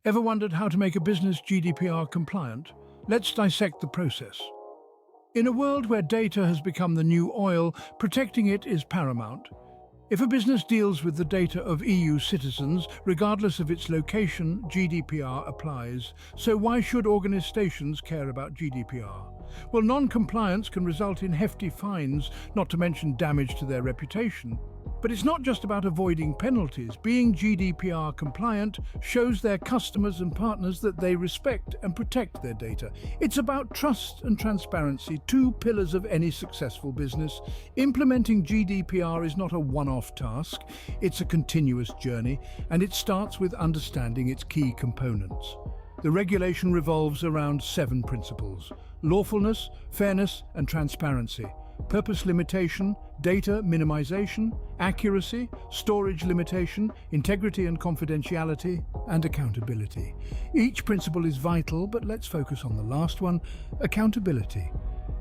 Ever wondered how to make a business GDPR compliant? Let's dissect the process. In a world where data has become the new oil, protecting it is paramount. If a business deals with the data of EU citizens, regardless of its location, GDPR applies. So why should organizations care about GDPR? Well, non-compliance can result in hefty fines, not to mention damage to their reputation. But it's not just about avoiding penalties. Being GDPR compliant shows their customers and partners that they respect and protect their data. It's about trust and transparency, two pillars of any successful business. Implementing GDPR is not a one-off task. It's a continuous journey, and it starts with understanding its key components. The regulation revolves around 7 principles: lawfulness, fairness, and transparency. Purpose limitation, data minimization, accuracy, storage limitation, integrity and confidentiality, and accountability. Each principle is vital, but let's focus on the last one, accountability.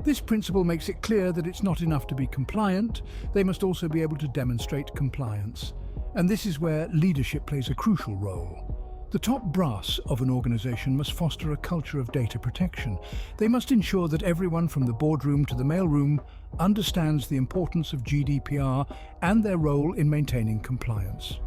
This principle makes it clear that it's not enough to be compliant, they must also be able to demonstrate compliance. And this is where leadership plays a crucial role. The top brass of an organization must foster a culture of data protection. They must ensure that everyone from the boardroom to the mailroom understands the importance of GDPR and their role in maintaining compliance.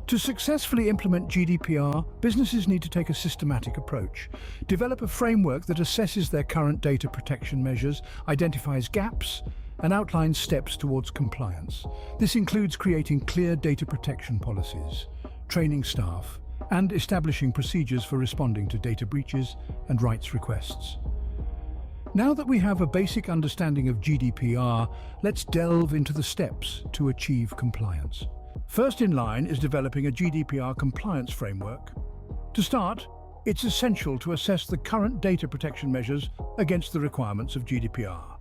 To successfully implement GDPR, businesses need to take a systematic approach. Develop a framework that assesses their current data protection measures, identifies gaps, and outlines steps towards compliance. This includes creating clear data protection policies, training staff, and establishing procedures for responding to data breaches and rights requests. Now that we have a basic understanding of GDPR, let's delve into the steps to achieve compliance. First in line is developing a GDPR compliance framework. To start, it's essential to assess the current data protection measures against the requirements of GDPR.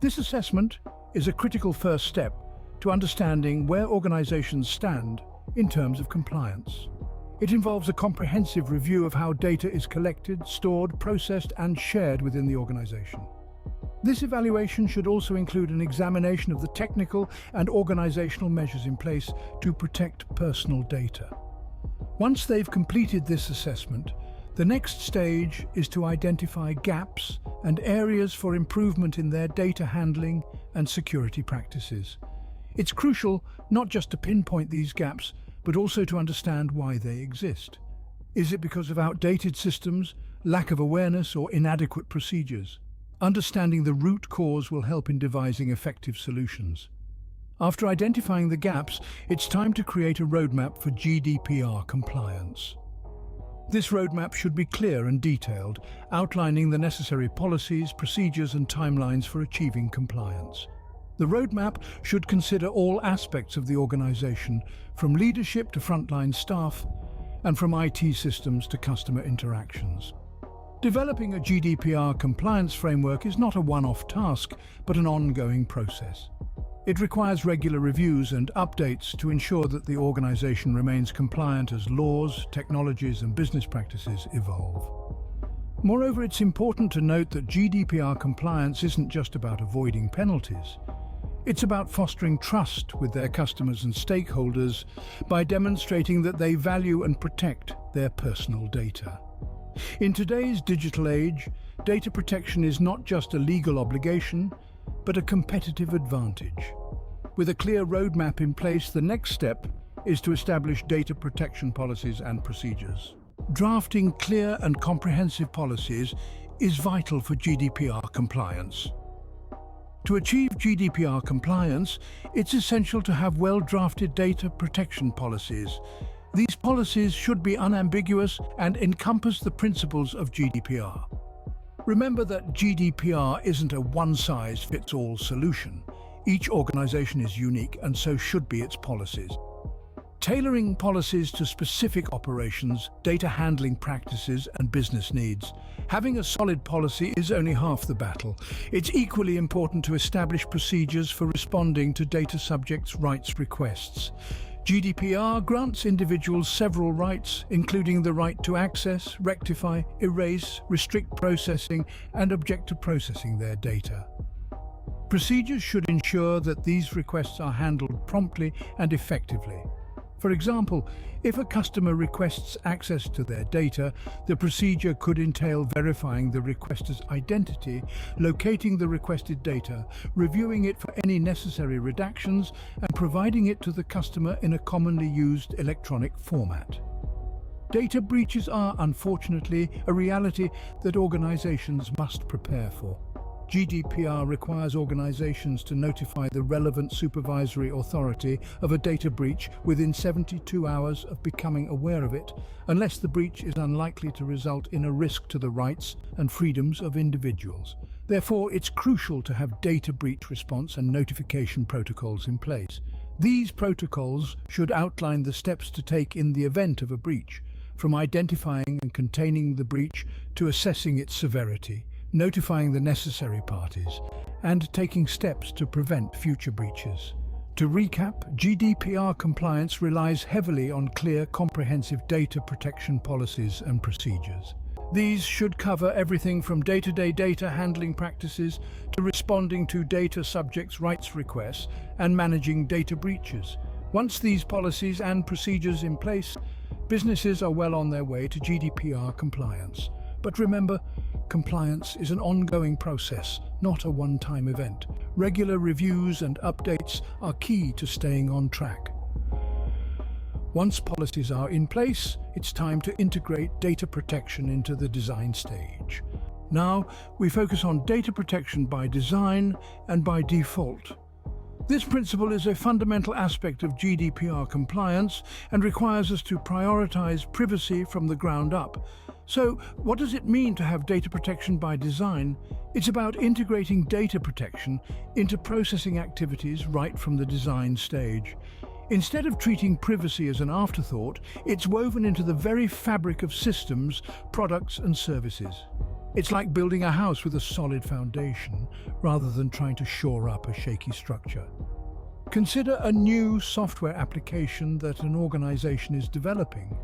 This assessment is a critical first step to understanding where organizations stand in terms of compliance. It involves a comprehensive review of how data is collected, stored, processed, and shared within the organization. This evaluation should also include an examination of the technical and organizational measures in place to protect personal data. Once they've completed this assessment, the next stage is to identify gaps and areas for improvement in their data handling and security practices. It's crucial not just to pinpoint these gaps, but also to understand why they exist. Is it because of outdated systems, lack of awareness, or inadequate procedures? Understanding the root cause will help in devising effective solutions. After identifying the gaps, it's time to create a roadmap for GDPR compliance. This roadmap should be clear and detailed, outlining the necessary policies, procedures, and timelines for achieving compliance. The roadmap should consider all aspects of the organization, from leadership to frontline staff, and from IT systems to customer interactions. Developing a GDPR compliance framework is not a one-off task, but an ongoing process. It requires regular reviews and updates to ensure that the organization remains compliant as laws, technologies, and business practices evolve. Moreover, it's important to note that GDPR compliance isn't just about avoiding penalties. It's about fostering trust with their customers and stakeholders by demonstrating that they value and protect their personal data. In today's digital age, data protection is not just a legal obligation, but a competitive advantage. With a clear roadmap in place, the next step is to establish data protection policies and procedures. Drafting clear and comprehensive policies is vital for GDPR compliance. To achieve GDPR compliance, it's essential to have well-drafted data protection policies. These policies should be unambiguous and encompass the principles of GDPR. Remember that GDPR isn't a one-size-fits-all solution. Each organization is unique, and so should be its policies. Tailoring policies to specific operations, data handling practices, and business needs. Having a solid policy is only half the battle. It's equally important to establish procedures for responding to data subjects' rights requests. GDPR grants individuals several rights, including the right to access, rectify, erase, restrict processing, and object to processing their data. Procedures should ensure that these requests are handled promptly and effectively. For example, if a customer requests access to their data, the procedure could entail verifying the requester's identity, locating the requested data, reviewing it for any necessary redactions, and providing it to the customer in a commonly used electronic format. Data breaches are, unfortunately, a reality that organizations must prepare for. GDPR requires organizations to notify the relevant supervisory authority of a data breach within 72 hours of becoming aware of it, unless the breach is unlikely to result in a risk to the rights and freedoms of individuals. Therefore, it's crucial to have data breach response and notification protocols in place. These protocols should outline the steps to take in the event of a breach, from identifying and containing the breach to assessing its severity, notifying the necessary parties, and taking steps to prevent future breaches. To recap, GDPR compliance relies heavily on clear, comprehensive data protection policies and procedures. These should cover everything from day-to-day data handling practices to responding to data subjects' rights requests and managing data breaches. Once these policies and procedures in place, businesses are well on their way to GDPR compliance. But remember, compliance is an ongoing process, not a one-time event. Regular reviews and updates are key to staying on track. Once policies are in place, it's time to integrate data protection into the design stage. Now, we focus on data protection by design and by default. This principle is a fundamental aspect of GDPR compliance and requires us to prioritize privacy from the ground up. So, what does it mean to have data protection by design? It's about integrating data protection into processing activities right from the design stage. Instead of treating privacy as an afterthought, it's woven into the very fabric of systems, products, and services. It's like building a house with a solid foundation, rather than trying to shore up a shaky structure. Consider a new software application that an organization is developing.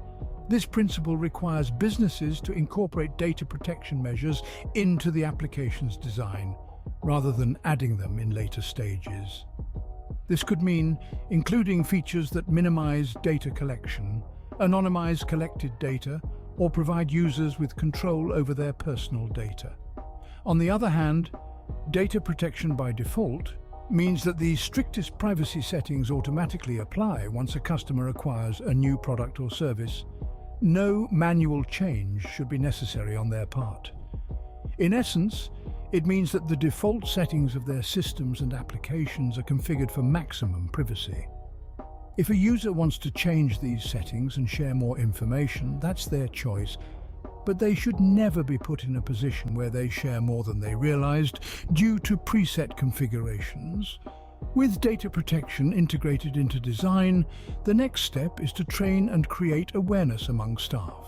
This principle requires businesses to incorporate data protection measures into the application's design, rather than adding them in later stages. This could mean including features that minimize data collection, anonymize collected data, or provide users with control over their personal data. On the other hand, data protection by default means that the strictest privacy settings automatically apply once a customer acquires a new product or service. No manual change should be necessary on their part. In essence, it means that the default settings of their systems and applications are configured for maximum privacy. If a user wants to change these settings and share more information, that's their choice, but they should never be put in a position where they share more than they realized due to preset configurations. With data protection integrated into design, the next step is to train and create awareness among staff.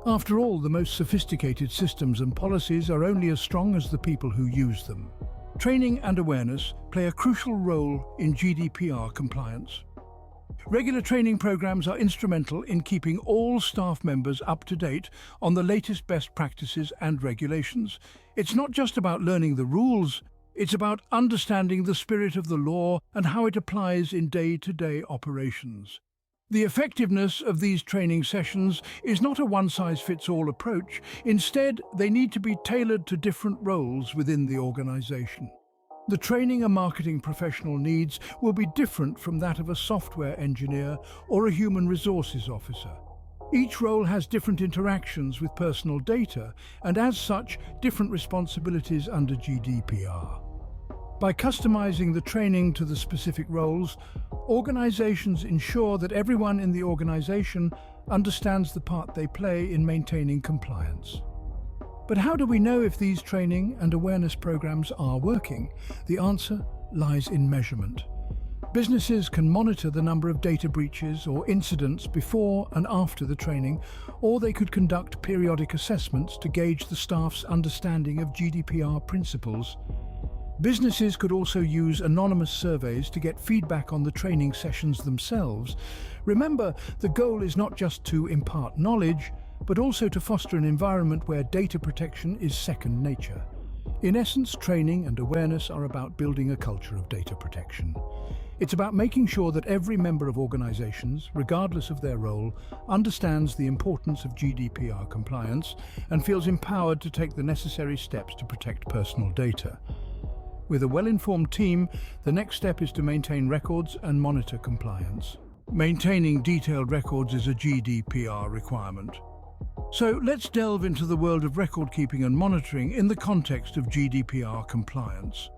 After all, the most sophisticated systems and policies are only as strong as the people who use them. Training and awareness play a crucial role in GDPR compliance. Regular training programs are instrumental in keeping all staff members up to date on the latest best practices and regulations. It's not just about learning the rules, it's about understanding the spirit of the law and how it applies in day-to-day operations. The effectiveness of these training sessions is not a one-size-fits-all approach. Instead, they need to be tailored to different roles within the organization. The training a marketing professional needs will be different from that of a software engineer or a human resources officer. Each role has different interactions with personal data and, as such, different responsibilities under GDPR. By customizing the training to the specific roles, organizations ensure that everyone in the organization understands the part they play in maintaining compliance. But how do we know if these training and awareness programs are working? The answer lies in measurement. Businesses can monitor the number of data breaches or incidents before and after the training, or they could conduct periodic assessments to gauge the staff's understanding of GDPR principles. Businesses could also use anonymous surveys to get feedback on the training sessions themselves. Remember, the goal is not just to impart knowledge, but also to foster an environment where data protection is second nature. In essence, training and awareness are about building a culture of data protection. It's about making sure that every member of organizations, regardless of their role, understands the importance of GDPR compliance and feels empowered to take the necessary steps to protect personal data. With a well-informed team, the next step is to maintain records and monitor compliance. Maintaining detailed records is a GDPR requirement. So let's delve into the world of record keeping and monitoring in the context of GDPR compliance.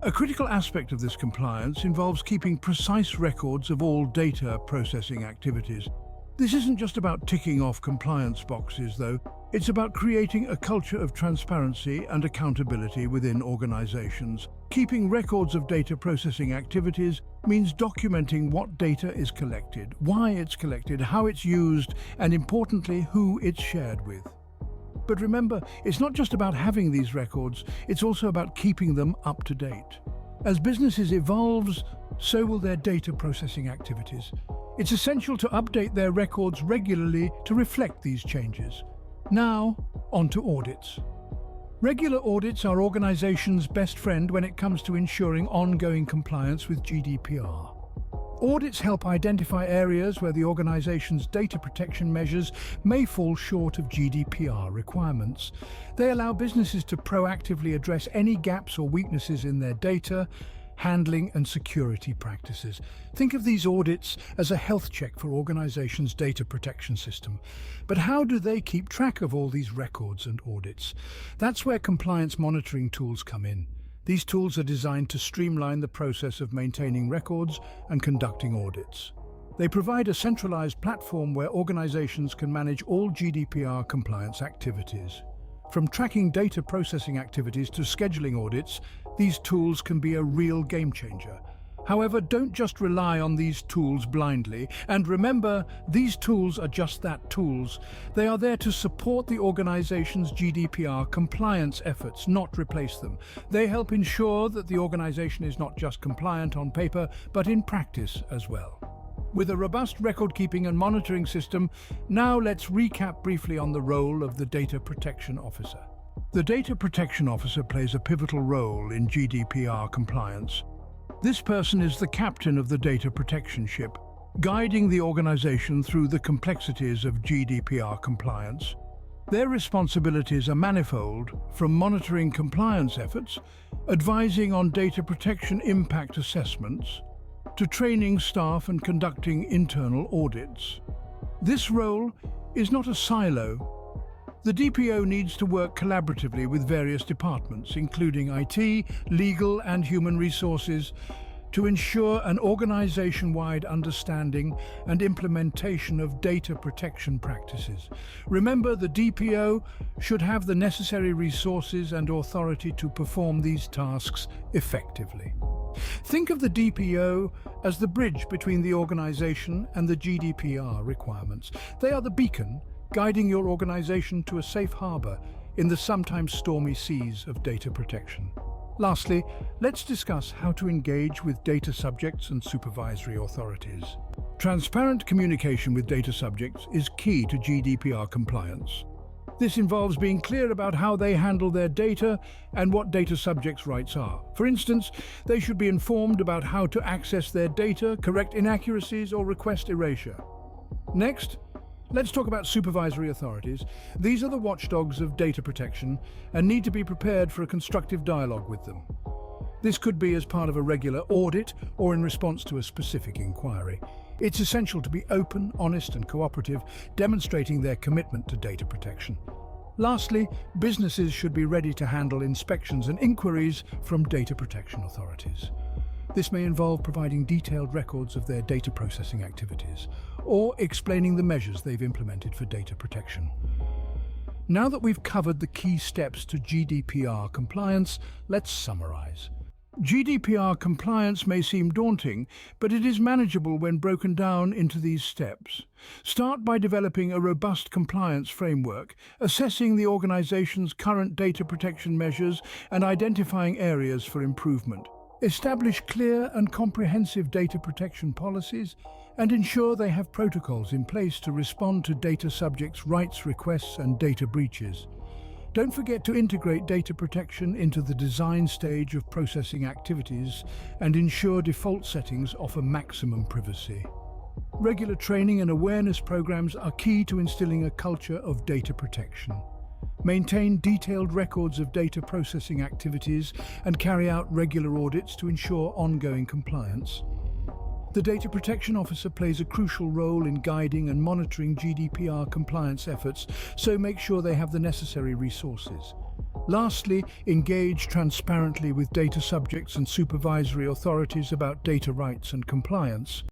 A critical aspect of this compliance involves keeping precise records of all data processing activities. This isn't just about ticking off compliance boxes, though. It's about creating a culture of transparency and accountability within organizations. Keeping records of data processing activities means documenting what data is collected, why it's collected, how it's used, and importantly, who it's shared with. But remember, it's not just about having these records, it's also about keeping them up to date. As businesses evolve, so will their data processing activities. It's essential to update their records regularly to reflect these changes. Now, on to audits. Regular audits are organizations' best friend when it comes to ensuring ongoing compliance with GDPR. Audits help identify areas where the organization's data protection measures may fall short of GDPR requirements. They allow businesses to proactively address any gaps or weaknesses in their data, handling and security practices. Think of these audits as a health check for organizations' data protection system. But how do they keep track of all these records and audits? That's where compliance monitoring tools come in. These tools are designed to streamline the process of maintaining records and conducting audits. They provide a centralized platform where organizations can manage all GDPR compliance activities. From tracking data processing activities to scheduling audits, these tools can be a real game changer. However, don't just rely on these tools blindly. And remember, these tools are just that, tools. They are there to support the organization's GDPR compliance efforts, not replace them. They help ensure that the organization is not just compliant on paper, but in practice as well. With a robust record-keeping and monitoring system, now let's recap briefly on the role of the Data Protection Officer. The Data Protection Officer plays a pivotal role in GDPR compliance. This person is the captain of the data protection ship, guiding the organization through the complexities of GDPR compliance. Their responsibilities are manifold, from monitoring compliance efforts, advising on data protection impact assessments, to training staff and conducting internal audits. This role is not a silo. The DPO needs to work collaboratively with various departments, including IT, legal, and human resources, to ensure an organization-wide understanding and implementation of data protection practices. Remember, the DPO should have the necessary resources and authority to perform these tasks effectively. Think of the DPO as the bridge between the organization and the GDPR requirements. They are the beacon, guiding your organization to a safe harbor in the sometimes stormy seas of data protection. Lastly, let's discuss how to engage with data subjects and supervisory authorities. Transparent communication with data subjects is key to GDPR compliance. This involves being clear about how they handle their data and what data subjects' rights are. For instance, they should be informed about how to access their data, correct inaccuracies, or request erasure. Next, let's talk about supervisory authorities. These are the watchdogs of data protection and need to be prepared for a constructive dialogue with them. This could be as part of a regular audit or in response to a specific inquiry. It's essential to be open, honest, and cooperative, demonstrating their commitment to data protection. Lastly, businesses should be ready to handle inspections and inquiries from data protection authorities. This may involve providing detailed records of their data processing activities or explaining the measures they've implemented for data protection. Now that we've covered the key steps to GDPR compliance, let's summarize. GDPR compliance may seem daunting, but it is manageable when broken down into these steps. Start by developing a robust compliance framework, assessing the organization's current data protection measures and identifying areas for improvement. Establish clear and comprehensive data protection policies and ensure they have protocols in place to respond to data subjects' rights requests and data breaches. Don't forget to integrate data protection into the design stage of processing activities and ensure default settings offer maximum privacy. Regular training and awareness programs are key to instilling a culture of data protection. Maintain detailed records of data processing activities and carry out regular audits to ensure ongoing compliance. The Data Protection Officer plays a crucial role in guiding and monitoring GDPR compliance efforts, so make sure they have the necessary resources. Lastly, engage transparently with data subjects and supervisory authorities about data rights and compliance.